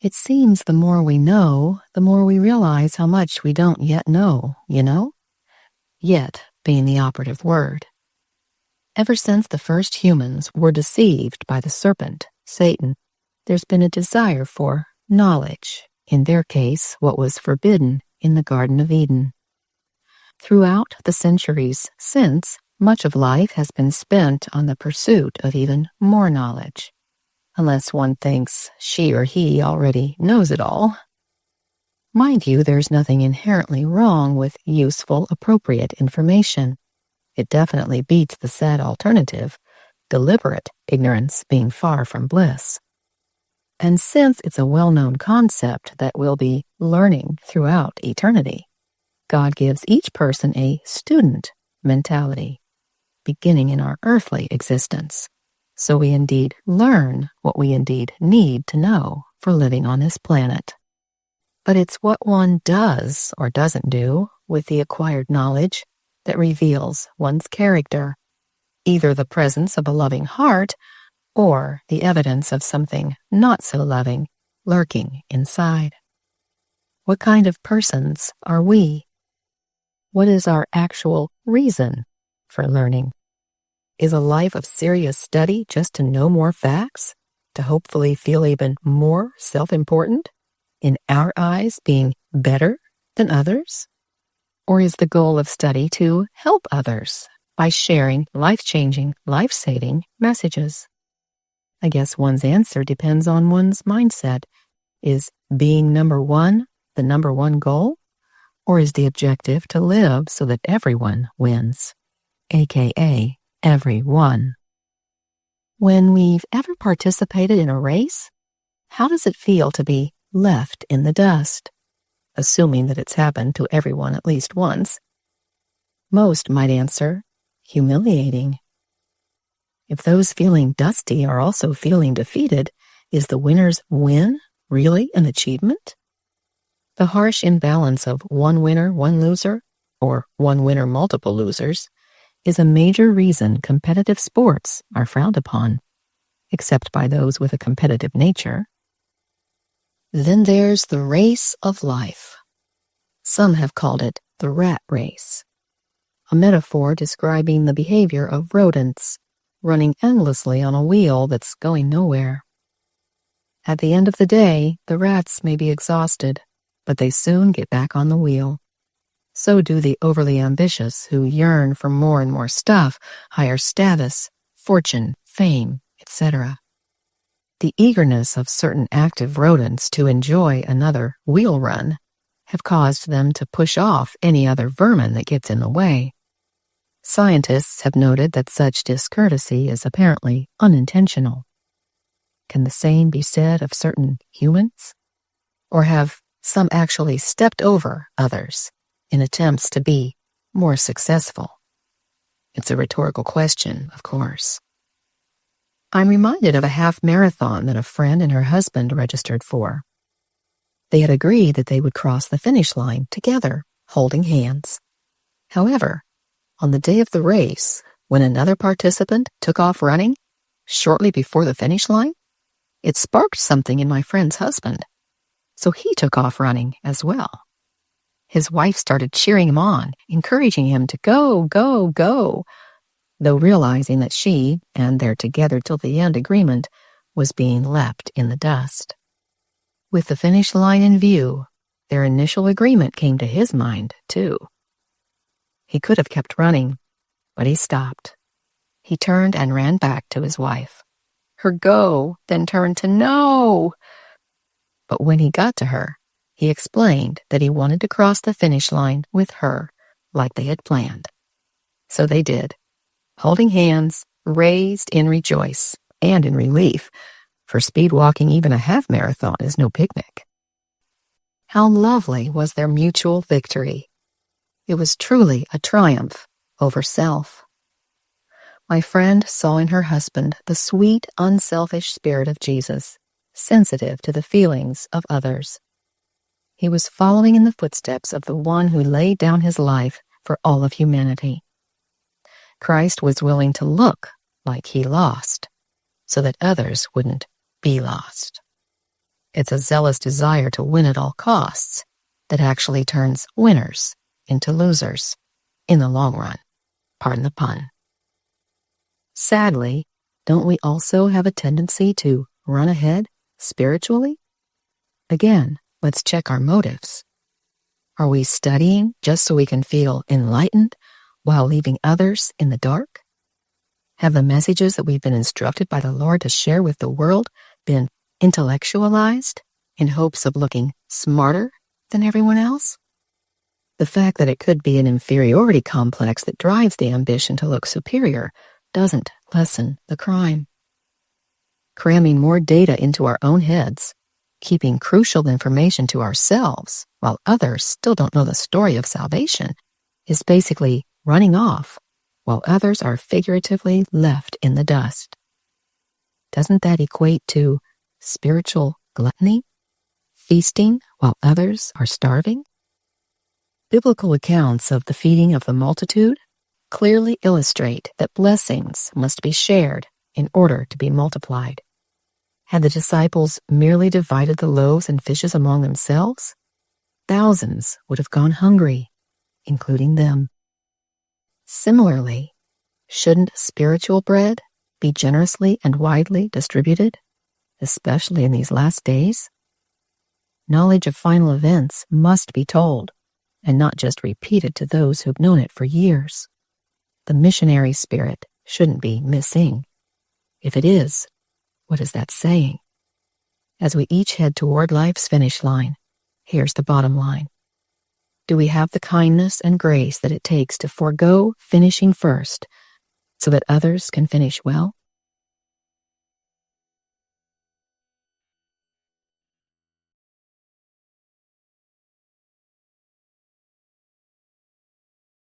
It seems the more we know, the more we realize how much we don't yet know, you know? Yet being the operative word. Ever since the first humans were deceived by the serpent, Satan, there's been a desire for knowledge, in their case, what was forbidden in the Garden of Eden. Throughout the centuries since, much of life has been spent on the pursuit of even more knowledge, unless one thinks she or he already knows it all. Mind you, there's nothing inherently wrong with useful, appropriate information. It definitely beats the sad alternative, deliberate ignorance being far from bliss. And since it's a well-known concept that we'll be learning throughout eternity, God gives each person a student mentality, beginning in our earthly existence. So we indeed learn what we indeed need to know for living on this planet. But it's what one does or doesn't do with the acquired knowledge that reveals one's character, either the presence of a loving heart or the evidence of something not so loving lurking inside. What kind of persons are we? What is our actual reason for learning? Is a life of serious study just to know more facts, to hopefully feel even more self-important, in our eyes being better than others? Or is the goal of study to help others by sharing life-changing, life-saving messages? I guess one's answer depends on one's mindset. Is being number one the number one goal? Or is the objective to live so that everyone wins, aka everyone? When we've ever participated in a race, how does it feel to be left in the dust? Assuming that it's happened to everyone at least once. Most might answer, humiliating. If those feeling dusty are also feeling defeated, is the winner's win really an achievement? The harsh imbalance of one winner, one loser, or one winner, multiple losers, is a major reason competitive sports are frowned upon, except by those with a competitive nature. Then there's the race of life. Some have called it the rat race, a metaphor describing the behavior of rodents, running endlessly on a wheel that's going nowhere. At the end of the day, the rats may be exhausted, but they soon get back on the wheel. So do the overly ambitious who yearn for more and more stuff, higher status, fortune, fame, etc. The eagerness of certain active rodents to enjoy another wheel run have caused them to push off any other vermin that gets in the way. Scientists have noted that such discourtesy is apparently unintentional. Can the same be said of certain humans? Or have some actually stepped over others in attempts to be more successful? It's a rhetorical question, of course. I'm reminded of a half marathon that a friend and her husband registered for. They had agreed that they would cross the finish line together, holding hands. However, on the day of the race, when another participant took off running, shortly before the finish line, it sparked something in my friend's husband. So he took off running as well. His wife started cheering him on, encouraging him to go, go, go, though realizing that she, and their together till the end agreement, was being left in the dust. With the finish line in view, their initial agreement came to his mind, too. He could have kept running, but he stopped. He turned and ran back to his wife. Her go then turned to no. But when he got to her, he explained that he wanted to cross the finish line with her, like they had planned. So they did, holding hands, raised in rejoice and in relief, for speed walking even a half marathon is no picnic. How lovely was their mutual victory. It was truly a triumph over self. My friend saw in her husband the sweet, unselfish spirit of Jesus, sensitive to the feelings of others. He was following in the footsteps of the one who laid down his life for all of humanity. Christ was willing to look like he lost, so that others wouldn't be lost. It's a zealous desire to win at all costs that actually turns winners into losers in the long run. Pardon the pun. Sadly, don't we also have a tendency to run ahead spiritually? Again, let's check our motives. Are we studying just so we can feel enlightened while leaving others in the dark? Have the messages that we've been instructed by the Lord to share with the world been intellectualized in hopes of looking smarter than everyone else? The fact that it could be an inferiority complex that drives the ambition to look superior doesn't lessen the crime. Cramming more data into our own heads, keeping crucial information to ourselves while others still don't know the story of salvation, is basically running off while others are figuratively left in the dust. Doesn't that equate to spiritual gluttony? Feasting while others are starving? Biblical accounts of the feeding of the multitude clearly illustrate that blessings must be shared in order to be multiplied. Had the disciples merely divided the loaves and fishes among themselves, thousands would have gone hungry, including them. Similarly, shouldn't spiritual bread be generously and widely distributed, especially in these last days? Knowledge of final events must be told, and not just repeated to those who've known it for years. The missionary spirit shouldn't be missing. If it is, what is that saying? As we each head toward life's finish line, here's the bottom line. Do we have the kindness and grace that it takes to forego finishing first so that others can finish well?